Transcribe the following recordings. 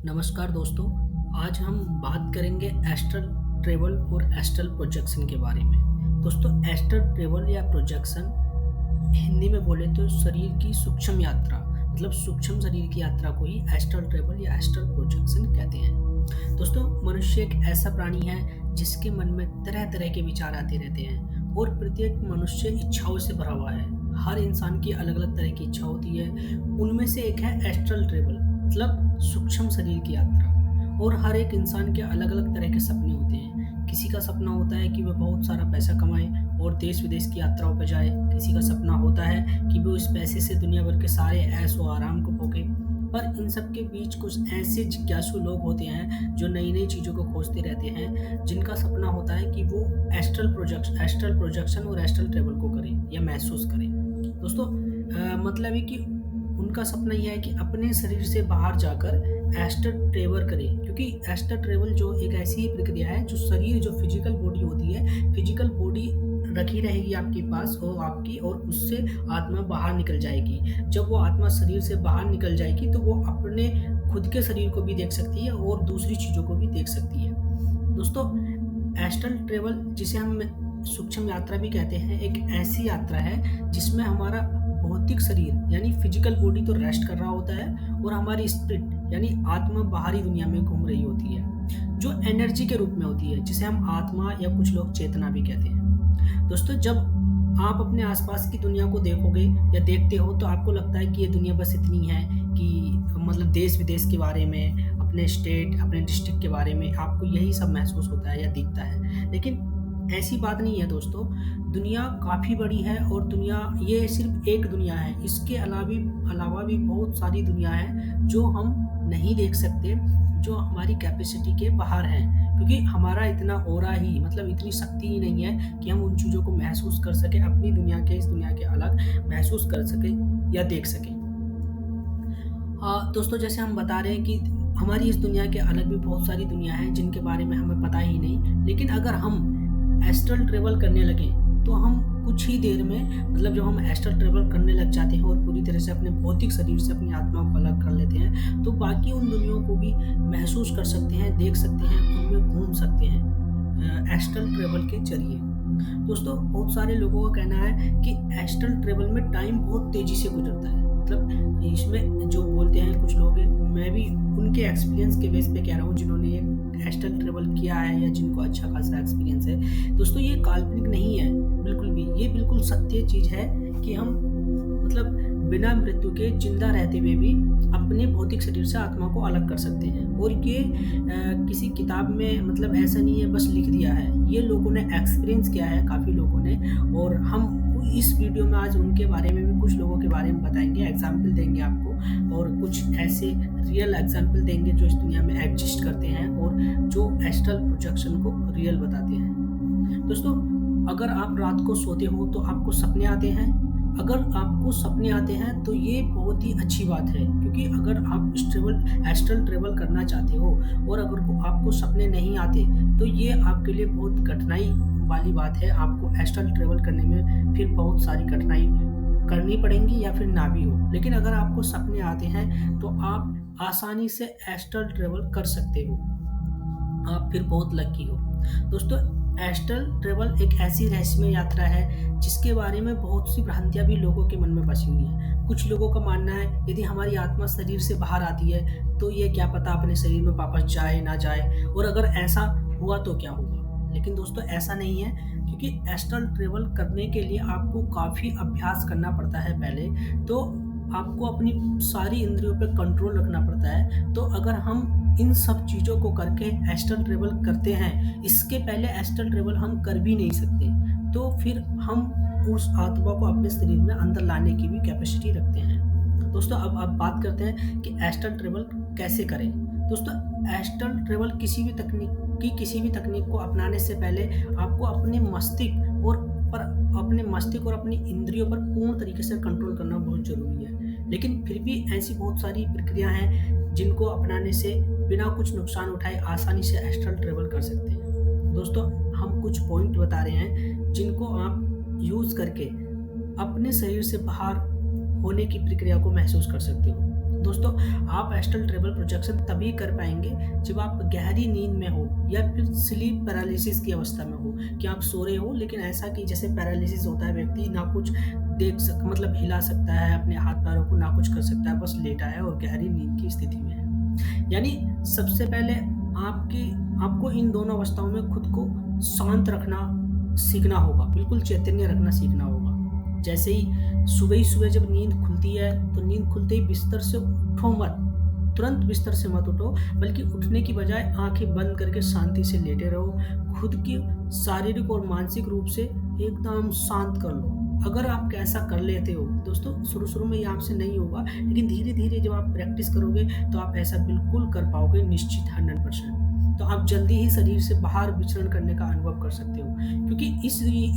नमस्कार दोस्तों। आज हम बात करेंगे एस्ट्रल ट्रेवल और एस्ट्रल प्रोजेक्शन के बारे में। दोस्तों, एस्ट्रल ट्रेवल या प्रोजेक्शन हिंदी में बोले तो शरीर की सूक्ष्म यात्रा, मतलब सूक्ष्म शरीर की यात्रा को ही एस्ट्रल ट्रेवल या एस्ट्रल प्रोजेक्शन कहते हैं। दोस्तों, मनुष्य एक ऐसा प्राणी है जिसके मन में तरह तरह के विचार आते रहते हैं और प्रत्येक मनुष्य इच्छाओं से भरा हुआ है। हर इंसान की अलग अलग तरह की इच्छा होती है। उनमें से एक है एस्ट्रल ट्रेवल, मतलब सूक्ष्म शरीर की यात्रा। और हर एक इंसान के अलग अलग तरह के सपने होते हैं। किसी का सपना होता है कि वह बहुत सारा पैसा कमाए और देश विदेश की यात्राओं पर जाए। किसी का सपना होता है कि वो इस पैसे से दुनिया भर के सारे ऐश व आराम को भोगे। पर इन सब के बीच कुछ ऐसे जिज्ञासु लोग होते हैं जो नई नई चीज़ों को खोजते रहते हैं, जिनका सपना होता है कि वो एस्ट्रल प्रोजेक्शन और एस्ट्रल ट्रेवल को करें या महसूस करें। दोस्तों, मतलब है कि उनका सपना यह है कि अपने शरीर से बाहर जाकर एस्ट्रल ट्रेवल करें, क्योंकि एस्ट्रल ट्रेवल जो एक ऐसी ही प्रक्रिया है जो शरीर, जो फिजिकल बॉडी होती है, फिजिकल बॉडी रखी रहेगी आपके पास और उससे आत्मा बाहर निकल जाएगी। जब वो आत्मा शरीर से बाहर निकल जाएगी तो वो अपने खुद के शरीर को भी देख सकती है और दूसरी चीज़ों को भी देख सकती है। दोस्तों, एस्ट्रल ट्रेवल, जिसे हम सूक्ष्म यात्रा भी कहते हैं, एक ऐसी यात्रा है जिसमें हमारा भौतिक शरीर यानी फिजिकल बॉडी तो रेस्ट कर रहा होता है और हमारी स्पिरिट यानी आत्मा बाहरी दुनिया में घूम रही होती है, जो एनर्जी के रूप में होती है, जिसे हम आत्मा या कुछ लोग चेतना भी कहते हैं। दोस्तों, जब आप अपने आसपास की दुनिया को देखोगे या देखते हो तो आपको लगता है कि ये दुनिया बस इतनी है कि मतलब देश विदेश के बारे में, अपने स्टेट, अपने डिस्ट्रिक्ट के बारे में आपको यही सब महसूस होता है या दिखता है। लेकिन ऐसी बात नहीं है दोस्तों। दुनिया काफ़ी बड़ी है और दुनिया ये सिर्फ एक दुनिया है। इसके अलावा भी बहुत सारी दुनिया है जो हम नहीं देख सकते, जो हमारी कैपेसिटी के बाहर हैं, क्योंकि हमारा इतना ऑरा ही, मतलब इतनी शक्ति ही नहीं है कि हम उन चीज़ों को महसूस कर सकें, अपनी दुनिया के, इस दुनिया के अलग महसूस कर सकें या देख सकें। दोस्तों, जैसे हम बता रहे हैं कि हमारी इस दुनिया के अलग भी बहुत सारी दुनिया हैं जिनके बारे में हमें पता ही नहीं। लेकिन अगर हम एस्ट्रल ट्रेवल करने लगें तो हम कुछ ही देर में, मतलब जब हम एस्ट्रल ट्रेवल करने लग जाते हैं और पूरी तरह से अपने भौतिक शरीर से अपनी आत्मा को अलग कर लेते हैं, तो बाकी उन दुनियाओं को भी महसूस कर सकते हैं, देख सकते हैं, उनमें घूम सकते हैं एस्ट्रल ट्रेवल के जरिए। दोस्तों, बहुत सारे लोगों का कहना है कि एस्ट्रल ट्रेवल में टाइम बहुत तेज़ी से गुजरता है। मतलब इसमें जो बोलते हैं कुछ लोग, मैं भी उनके एक्सपीरियंस के बेस पे कह रहा हूँ जिन्होंने ये एस्ट्रल ट्रेवल किया है या जिनको अच्छा खासा एक्सपीरियंस है। दोस्तों, ये काल्पनिक नहीं है बिल्कुल भी, ये बिल्कुल सत्य चीज़ है कि हम मतलब बिना मृत्यु के जिंदा रहते हुए भी अपने भौतिक शरीर से आत्मा को अलग कर सकते हैं। और ये किसी किताब में मतलब ऐसा नहीं है बस लिख दिया है, ये लोगों ने एक्सपीरियंस किया है, काफ़ी लोगों ने। और हम इस वीडियो में आज उनके बारे में भी, कुछ लोगों के बारे में बताएंगे, एग्जाम्पल देंगे आपको, और कुछ ऐसे रियल एग्जाम्पल देंगे जो इस दुनिया में एग्जिस्ट करते हैं और जो एस्ट्रल प्रोजेक्शन को रियल बताते हैं। दोस्तों, अगर आप रात को सोते हो तो आपको सपने आते हैं। अगर आपको सपने आते हैं तो ये बहुत ही अच्छी बात है, क्योंकि अगर आप एस्ट्रल ट्रेवल करना चाहते हो और अगर आपको सपने नहीं आते तो ये आपके लिए बहुत कठिनाई वाली बात है। आपको एस्ट्रल ट्रेवल करने में फिर बहुत सारी कठिनाई करनी पड़ेंगी या फिर ना भी हो। लेकिन अगर आपको सपने आते हैं तो आप आसानी से एस्ट्रल ट्रेवल कर सकते हो, आप फिर बहुत लकी हो। दोस्तों, एस्ट्रल ट्रेवल एक ऐसी रहस्यमय यात्रा है जिसके बारे में बहुत सी भ्रांतियां भी लोगों के मन में बसी हुई हैं। कुछ लोगों का मानना है यदि हमारी आत्मा शरीर से बाहर आती है तो ये क्या पता अपने शरीर में वापस जाए ना जाए, और अगर ऐसा हुआ तो क्या होगा। लेकिन दोस्तों, ऐसा नहीं है, क्योंकि एस्ट्रल ट्रेवल करने के लिए आपको काफ़ी अभ्यास करना पड़ता है। पहले तो आपको अपनी सारी इंद्रियों पे कंट्रोल रखना पड़ता है। तो अगर हम इन सब चीज़ों को करके एस्ट्रल ट्रेवल करते हैं, इसके पहले एस्ट्रल ट्रेवल हम कर भी नहीं सकते, तो फिर हम उस आत्मा को अपने शरीर में अंदर लाने की भी कैपेसिटी रखते हैं। दोस्तों, अब बात करते हैं कि एस्ट्रल ट्रेवल कैसे करें। दोस्तों, एस्ट्रल ट्रेवल किसी भी तकनीक को अपनाने से पहले आपको अपने मस्तिष्क और अपनी इंद्रियों पर पूर्ण तरीके से कंट्रोल करना बहुत ज़रूरी है। लेकिन फिर भी ऐसी बहुत सारी प्रक्रिया हैं जिनको अपनाने से बिना कुछ नुकसान उठाए आसानी से एस्ट्रल ट्रेवल कर सकते हैं। दोस्तों, हम कुछ पॉइंट बता रहे हैं जिनको आप यूज़ करके अपने शरीर से बाहर होने की प्रक्रिया को महसूस कर सकते हो। दोस्तों, आप एस्ट्रल ट्रैवल प्रोजेक्शन तभी कर पाएँगे जब आप गहरी नींद में हो या फिर स्लीप पैरालिसिस की अवस्था में हो, कि आप सो रहे हो लेकिन ऐसा कि जैसे पैरालिसिस होता है, व्यक्ति ना कुछ मतलब हिला सकता है अपने हाथ-पैरों को, ना कुछ कर सकता है, बस लेटा है और गहरी नींद की स्थिति में है। यानी सबसे पहले आपकी आपको इन दोनों अवस्थाओं में खुद को शांत रखना सीखना होगा, बिल्कुल चैतन्य रखना सीखना होगा। जैसे ही सुबह जब नींद खुलती है, तो नींद खुलते ही बिस्तर से उठो मत, तुरंत बिस्तर से मत उठो, बल्कि उठने की बजाय आँखें बंद करके शांति से लेटे रहो। खुद की शारीरिक और मानसिक रूप से एकदम शांत कर लो। अगर आप ऐसा कर लेते हो, दोस्तों शुरू-शुरू में ये आपसे नहीं होगा, लेकिन धीरे-धीरे जब आप प्रैक्टिस करोगे, तो आप ऐसा बिल्कुल कर पाओगे निश्चित 100%। तो आप जल्दी ही शरीर से बाहर विचरण करने का अनुभव कर सकते हो, क्योंकि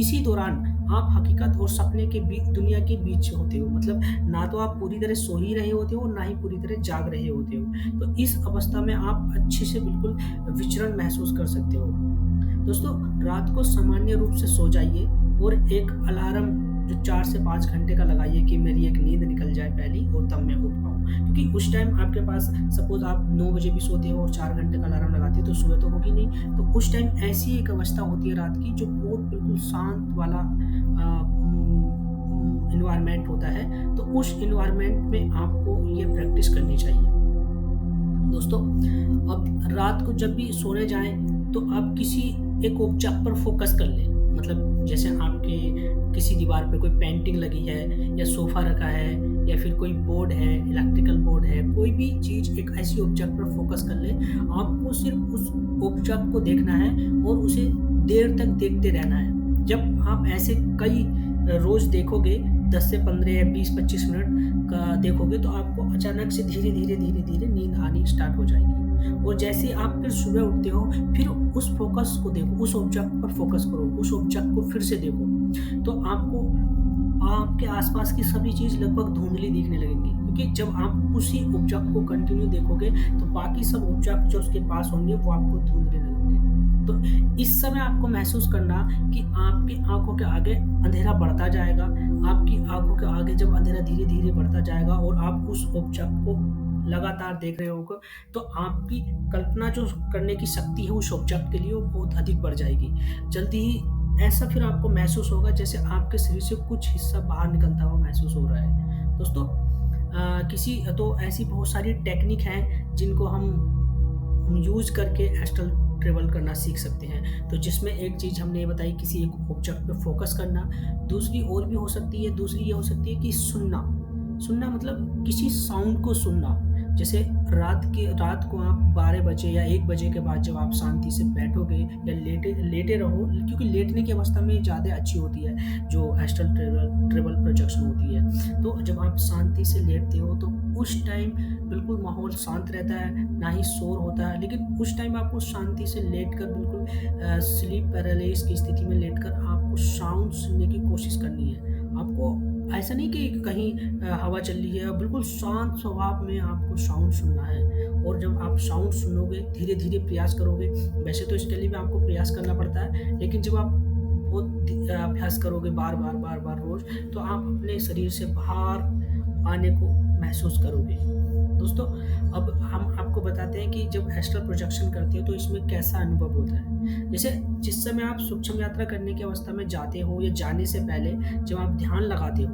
इसी दौरान आप हकीकत और सपने के दुनिया के बीच होते हो। मतलब ना तो आप पूरी तरह सो ही रहे होते हो, ना ही पूरी तरह जाग रहे होते हो। तो इस अवस्था में आप अच्छे से बिल्कुल विचरण महसूस कर सकते हो। दोस्तों, रात को सामान्य रूप से सो जाइए और एक अलार्म जो 4 से 5 घंटे का लगाइए कि मेरी एक नींद निकल जाए पहली, और तब मैं उठ पाऊँ। क्योंकि उस टाइम आपके पास, सपोज़ आप 9 बजे भी सोते हो और 4 घंटे का अलार्म लगाते हो, तो सुबह तो होगी नहीं। तो उस टाइम ऐसी एक अवस्था होती है रात की, जो बहुत बिल्कुल शांत वाला एनवायरनमेंट होता है। तो उस एनवायरनमेंट में आपको ये प्रैक्टिस करनी चाहिए। दोस्तों, अब रात को जब भी सोने जाएँ, तो आप किसी एक ऑब्जेक्ट पर फ़ोकस कर लें। मतलब जैसे आपके किसी दीवार पे कोई पेंटिंग लगी है, या सोफ़ा रखा है, या फिर कोई बोर्ड है, इलेक्ट्रिकल बोर्ड है, कोई भी चीज़ एक ऐसी ऑब्जेक्ट पर फ़ोकस कर लें। आपको सिर्फ़ उस ऑब्जेक्ट को देखना है और उसे देर तक देखते रहना है। जब आप ऐसे कई रोज़ देखोगे, 10 से 15 या 20-25 मिनट का देखोगे, तो आपको अचानक से धीरे-धीरे नींद आनी स्टार्ट हो जाएगी। और जैसे ही आप फिर सुबह उठते हो, फिर उस फ़ोकस को देखो, उस ऑब्जेक्ट पर फ़ोकस करो, उस ऑब्जेक्ट को फिर से देखो, तो आपको आपके आस-पास की सभी चीज़ लगभग धुंधली दिखने लगेंगी। क्योंकि जब आप उसी ऑब्जेक्ट को कंटिन्यू देखोगे, तो बाकी सब ऑब्जेक्ट जो उसके पास होंगे, वो आपको धुंधले लगेंगे। तो इस समय आपको महसूस करना कि आपकी आँखों के आगे अंधेरा बढ़ता जाएगा। आपकी आँखों के आगे जब अंधेरा धीरे-धीरे बढ़ता जाएगा और आप उस ऑब्जेक्ट को लगातार देख रहे होगे, तो आपकी कल्पना जो करने की शक्ति है उस ऑब्जेक्ट के लिए, वो बहुत अधिक बढ़ जाएगी। जल्दी ही ऐसा फिर आपको महसूस होगा जैसे आपके शरीर से कुछ हिस्सा बाहर निकलता हुआ महसूस हो रहा है। दोस्तों, ऐसी बहुत सारी टेक्निक हैं जिनको हम यूज़ करके एस्ट्रल ट्रैवल करना सीख सकते हैं। तो जिसमें एक चीज़ हमने ये बताई, किसी एक ऑब्जेक्ट पे फ़ोकस करना। दूसरी और भी हो सकती है, दूसरी ये हो सकती है कि सुनना मतलब किसी साउंड को सुनना। जैसे रात को आप 12 बजे या 1 बजे के बाद जब आप शांति से बैठोगे या लेटे रहो, क्योंकि लेटने की अवस्था में ज़्यादा अच्छी होती है जो एस्ट्रल ट्रैवल प्रोजेक्शन होती है। तो जब आप शांति से लेटते हो, तो उस टाइम बिल्कुल माहौल शांत रहता है, ना ही शोर होता है, लेकिन उस टाइम आपको शांति से लेटकर बिल्कुल स्लीप पैरालिसिस की स्थिति में लेटकर आपको साउंड सुनने की कोशिश करनी है। आपको ऐसा नहीं कि कहीं हवा चल रही है, बिल्कुल शांत स्वभाव में आपको साउंड सुनना है। और जब आप साउंड सुनोगे, धीरे-धीरे प्रयास करोगे, वैसे तो इसके लिए भी आपको प्रयास करना पड़ता है, लेकिन जब आप बहुत अभ्यास करोगे बार-बार रोज़, तो आप अपने शरीर से बाहर आने को महसूस करोगे। दोस्तों, अब हम आपको बताते हैं कि जब एस्ट्रल प्रोजेक्शन करते हो, तो इसमें कैसा अनुभव होता है। जैसे जिस समय आप सूक्ष्म यात्रा करने की अवस्था में जाते हो, या जाने से पहले जब आप ध्यान लगाते हो,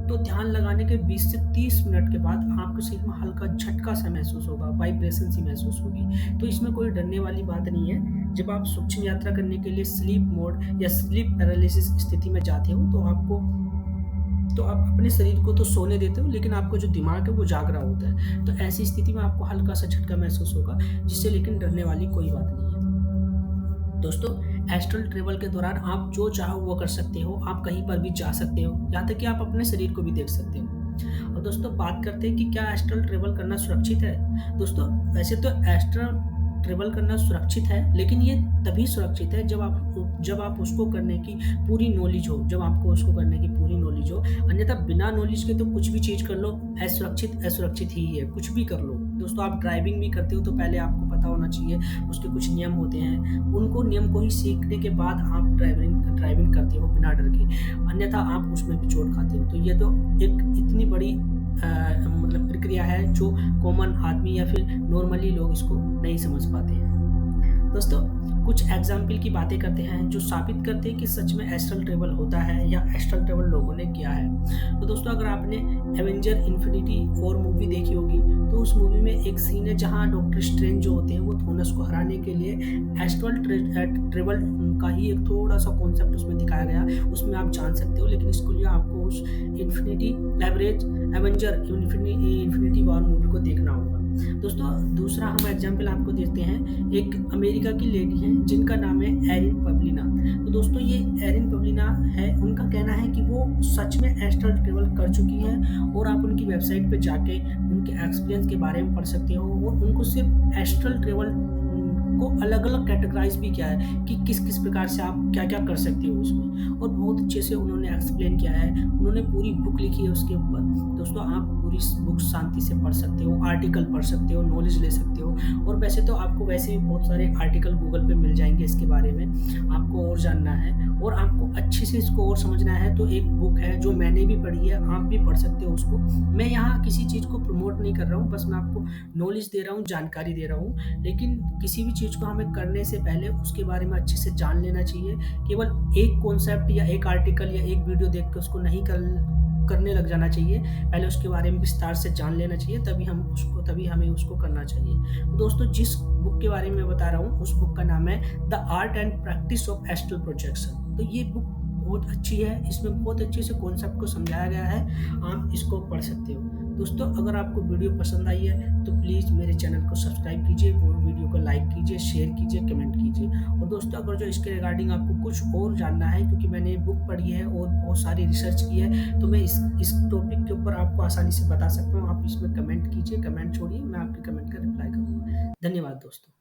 तो ध्यान लगाने के 20 से 30 मिनट के बाद आपके शरीर में हल्का झटका सा महसूस होगा, वाइब्रेशन सी महसूस होगी। तो इसमें कोई डरने वाली बात नहीं है। जब आप सूक्ष्म यात्रा करने के लिए स्लीप मोड या स्लीप पैरालिसिस स्थिति में जाते हो, तो आप अपने शरीर को तो सोने देते हो, लेकिन आपका जो दिमाग है वो जाग रहा होता है। तो ऐसी स्थिति में आपको हल्का सा झटका महसूस होगा, जिससे लेकिन डरने वाली कोई बात नहीं है। दोस्तों, एस्ट्रल ट्रैवल के दौरान आप जो चाहो वो कर सकते हो। आप कहीं पर भी जा सकते हो, यहाँ तक कि आप अपने शरीर को भी देख सकते हो। और दोस्तों, बात करते हैं कि क्या एस्ट्रल ट्रैवल करना सुरक्षित है। दोस्तों, वैसे तो एस्ट्रल ट्रैवल करना सुरक्षित है, लेकिन ये तभी सुरक्षित है जब आप उसको करने की पूरी नॉलेज हो, जब आपको उसको करने की पूरी नॉलेज हो। अन्यथा बिना नॉलेज के तो कुछ भी चीज़ कर लो, असुरक्षित ही है, कुछ भी कर लो। दोस्तों, आप ड्राइविंग भी करते हो, तो पहले आपको पता होना चाहिए, उसके कुछ नियम होते हैं। उनको नियम को ही सीखने के बाद आप ड्राइविंग करते हो बिना डर के, अन्यथा आप उसमें भी चोट खाते हो। तो ये तो एक इतनी बड़ी मतलब प्रक्रिया है जो कॉमन आदमी या फिर नॉर्मली लोग इसको नहीं समझ पाते हैं। दोस्तों, कुछ एग्जाम्पल की बातें करते हैं जो साबित करते हैं कि सच में एस्ट्रल ट्रैवल होता है या एस्ट्रल ट्रैवल लोगों ने किया है। तो दोस्तों, अगर आपने एवेंजर इन्फिनिटी 4 मूवी देखी होगी, तो उस मूवी में एक सीन है जहाँ डॉक्टर स्ट्रेंज जो होते हैं वो थोनस को हराने के लिए एस्ट्रल ट्रैवल का ही एक थोड़ा-सा कॉन्सेप्ट उसमें दिखाया गया। उसमें आप जान सकते हो, लेकिन इसके लिए आपको उस infinity Avenger infinity war movie को देखना होगा। दोस्तों, दूसरा हम एग्जाम्पल आपको देते हैं। एक अमेरिका की लेडी हैं जिनका नाम है एरिन पवलिना। तो दोस्तों, ये एरिन पवलिना है, उनका कहना है कि वो सच में एस्ट्रल ट्रैवल कर चुकी हैं और आप उनकी वेबसाइट पे जाके उनके एक्सपीरियंस के बारे में पढ़ सकते हो और उनको सिर्फ एस्ट्रल ट्रैवल को अलग-अलग कैटेगराइज़ भी किया है कि किस-किस प्रकार से आप क्या-क्या कर सकते हो उसमें, और बहुत अच्छे से उन्होंने एक्सप्लेन किया है। उन्होंने पूरी बुक लिखी है उसके ऊपर। दोस्तों, आप पूरी बुक शांति से पढ़ सकते हो, आर्टिकल पढ़ सकते हो, नॉलेज ले सकते हो, और वैसे तो आपको वैसे भी बहुत सारे आर्टिकल गूगल पे मिल जाएँगे इसके बारे में। आपको और जानना है और आपको अच्छे से इसको और समझना है तो एक बुक है जो मैंने भी पढ़ी है, आप भी पढ़ सकते हो उसको। मैं यहाँ किसी चीज़ को प्रमोट नहीं कर रहा हूँ, बस मैं आपको नॉलेज दे रहा हूँ, जानकारी दे रहा हूँ। लेकिन किसी भी चीज़ को हमें करने से पहले उसके बारे में अच्छे से जान लेना चाहिए। केवल एक कॉन्सेप्ट या एक आर्टिकल या एक वीडियो देख के उसको नहीं करने लग जाना चाहिए। पहले उसके बारे में विस्तार से जान लेना चाहिए, तभी हमें उसको करना चाहिए। तो दोस्तों, जिस बुक के बारे में मैं बता रहा हूँ, उस बुक का नाम है the art and practice of astral projection. तो ये बुक बहुत अच्छी है, इसमें बहुत अच्छे से कॉन्सेप्ट को समझाया गया है, आप इसको पढ़ सकते हो। दोस्तों, अगर आपको वीडियो पसंद आई है तो प्लीज़ मेरे चैनल को सब्सक्राइब कीजिए, वीडियो को लाइक कीजिए, शेयर कीजिए, कमेंट कीजिए। और दोस्तों, अगर जो इसके रिगार्डिंग आपको कुछ और जानना है, क्योंकि मैंने बुक पढ़ी है और बहुत सारी रिसर्च की है, तो मैं इस टॉपिक के ऊपर आपको आसानी से बता सकता हूँ। आप इसमें कमेंट कीजिए, कमेंट छोड़िए, मैं आपके कमेंट का रिप्लाई करूँगा। धन्यवाद दोस्तों।